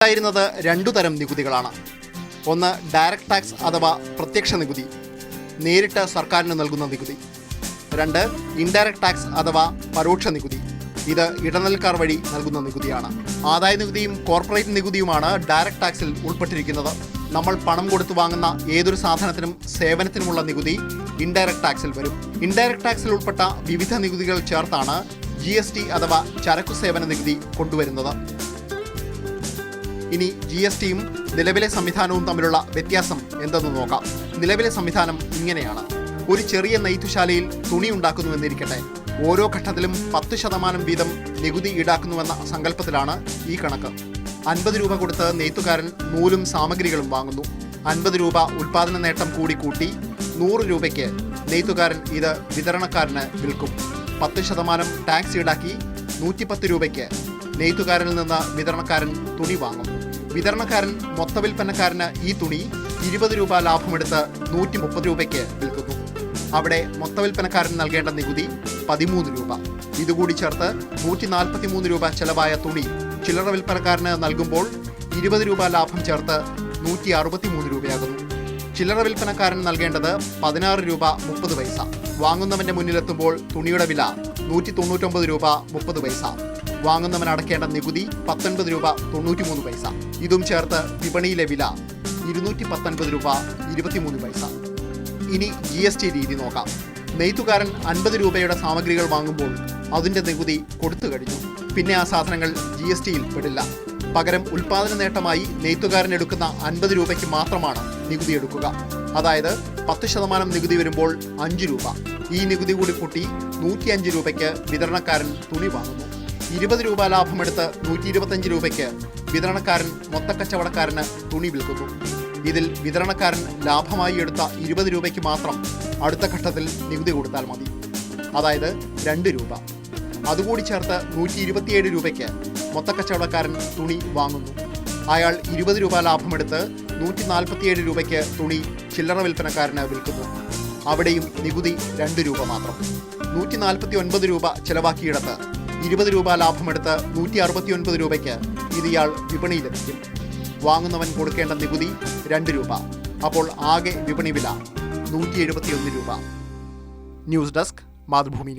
മുമ്പുണ്ടായിരുന്നത് രണ്ടു തരം നികുതികളാണ്. ഒന്ന് ഡയറക്റ്റ് ടാക്സ് അഥവാ പ്രത്യക്ഷ നികുതി, നേരിട്ട് സർക്കാരിന് നൽകുന്ന നികുതി. രണ്ട് ഇൻഡയറക്റ്റ് ടാക്സ് അഥവാ പരോക്ഷ നികുതി, ഇത് ഇടനിലക്കാർ വഴി നൽകുന്ന നികുതിയാണ്. ആദായ നികുതിയും കോർപ്പറേറ്റ് നികുതിയുമാണ് ഡയറക്റ്റ് ടാക്സിൽ ഉൾപ്പെട്ടിരിക്കുന്നത്. നമ്മൾ പണം കൊടുത്തു വാങ്ങുന്ന ഏതൊരു സാധനത്തിനും സേവനത്തിനുമുള്ള നികുതി ഇൻഡയറക്റ്റ് ടാക്സിൽ വരും. ഇൻഡയറക്റ്റ് ടാക്സിൽ ഉൾപ്പെട്ട വിവിധ നികുതികൾ ചേർത്താണ് GST അഥവാ ചരക്കു സേവന നികുതി കൊണ്ടുവരുന്നത്. ഇനി GSTയും നിലവിലെ സംവിധാനവും തമ്മിലുള്ള വ്യത്യാസം എന്തെന്ന് നോക്കാം. നിലവിലെ സംവിധാനം ഇങ്ങനെയാണ്. ഒരു ചെറിയ നെയ്ത്തുശാലയിൽ തുണി ഉണ്ടാക്കുന്നുവെന്നിരിക്കട്ടെ, ഓരോ ഘട്ടത്തിലും 10% വീതം നികുതി ഈടാക്കുന്നുവെന്ന സങ്കല്പത്തിലാണ് ഈ കണക്ക്. 50 രൂപ കൊടുത്ത് നെയ്ത്തുകാരൻ നൂലും സാമഗ്രികളും വാങ്ങുന്നു. 50 രൂപ ഉൽപ്പാദന നേട്ടം കൂട്ടി 100 രൂപയ്ക്ക് നെയ്ത്തുകാരൻ ഇത് വിതരണക്കാരന് വിൽക്കും. 10% ടാക്സ് ഈടാക്കി 110 രൂപയ്ക്ക് നെയ്ത്തുകാരനിൽ നിന്ന് വിതരണക്കാരൻ തുണി വാങ്ങും. വിതരണക്കാരൻ മൊത്തവിൽപ്പന്നക്കാരന് ഈ തുണി 20 രൂപ ലാഭമെടുത്ത് 130 രൂപയ്ക്ക് വിൽക്കുന്നു. അവിടെ മൊത്തവിൽപ്പന്നക്കാരൻ നൽകേണ്ട നികുതി 13 രൂപ. ഇതുകൂടി ചേർത്ത് 143 രൂപ ചെലവായ തുണി ചില്ലറ വിൽപ്പനക്കാരന് നൽകുമ്പോൾ 20 രൂപ ലാഭം ചേർത്ത് 163 രൂപയാകുന്നു. ചില്ലറ വിൽപ്പനക്കാരൻ നൽകേണ്ടത് 16 രൂപ 30 പൈസ. വാങ്ങുന്നവന്റെ മുന്നിലെത്തുമ്പോൾ തുണിയുടെ വില 199 രൂപ 30 പൈസ. വാങ്ങുന്നവൻ അടയ്ക്കേണ്ട നികുതി 19 രൂപ 93 പൈസ. ഇതും ചേർത്ത് വിപണിയിലെ വില 219 രൂപ 23 പൈസ. ഇനി GST രീതി നോക്കാം. നെയ്ത്തുകാരൻ 50 രൂപയുടെ സാമഗ്രികൾ വാങ്ങുമ്പോൾ അതിൻ്റെ നികുതി കൊടുത്തു കഴിഞ്ഞു. പിന്നെ ആ സാധനങ്ങൾ GSTയിൽ പെടില്ല. പകരം ഉൽപ്പാദന നേട്ടമായി നെയ്ത്തുകാരൻ എടുക്കുന്ന 50 രൂപയ്ക്ക് മാത്രമാണ് നികുതി എടുക്കുക. അതായത് 10% നികുതി വരുമ്പോൾ 5 രൂപ. ഈ നികുതി കൂടി കൂട്ടി 105 രൂപയ്ക്ക് വിതരണക്കാരൻ തുണി വാങ്ങുന്നു. 20 രൂപ ലാഭമെടുത്ത് 125 രൂപയ്ക്ക് വിതരണക്കാരൻ മൊത്തക്കച്ചവടക്കാരന് തുണി വിൽക്കുന്നു. ഇതിൽ വിതരണക്കാരൻ ലാഭമായി എടുത്ത 20 രൂപയ്ക്ക് മാത്രം അടുത്ത ഘട്ടത്തിൽ നികുതി കൊടുത്താൽ മതി, അതായത് 2 രൂപ. അതുകൂടി ചേർത്ത് 127 രൂപയ്ക്ക് മൊത്തക്കച്ചവടക്കാരൻ തുണി വാങ്ങുന്നു. അയാൾ 20 രൂപ ലാഭമെടുത്ത് 147 രൂപയ്ക്ക് തുണി ചില്ലറ വിൽപ്പനക്കാരന് വിൽക്കുന്നു. അവിടെയും നികുതി 2 രൂപ മാത്രം. 149 രൂപ ചെലവാക്കിയിടത്ത് 20 രൂപ ലാഭമെടുത്ത് 169 രൂപയ്ക്ക് ഇത് ഇയാൾ വിപണിയിലെത്തിക്കും. വാങ്ങുന്നവൻ കൊടുക്കേണ്ട നികുതി 2 രൂപ. അപ്പോൾ ആകെ വിപണി വില 171 രൂപ. News desk, Mathrubhumi news.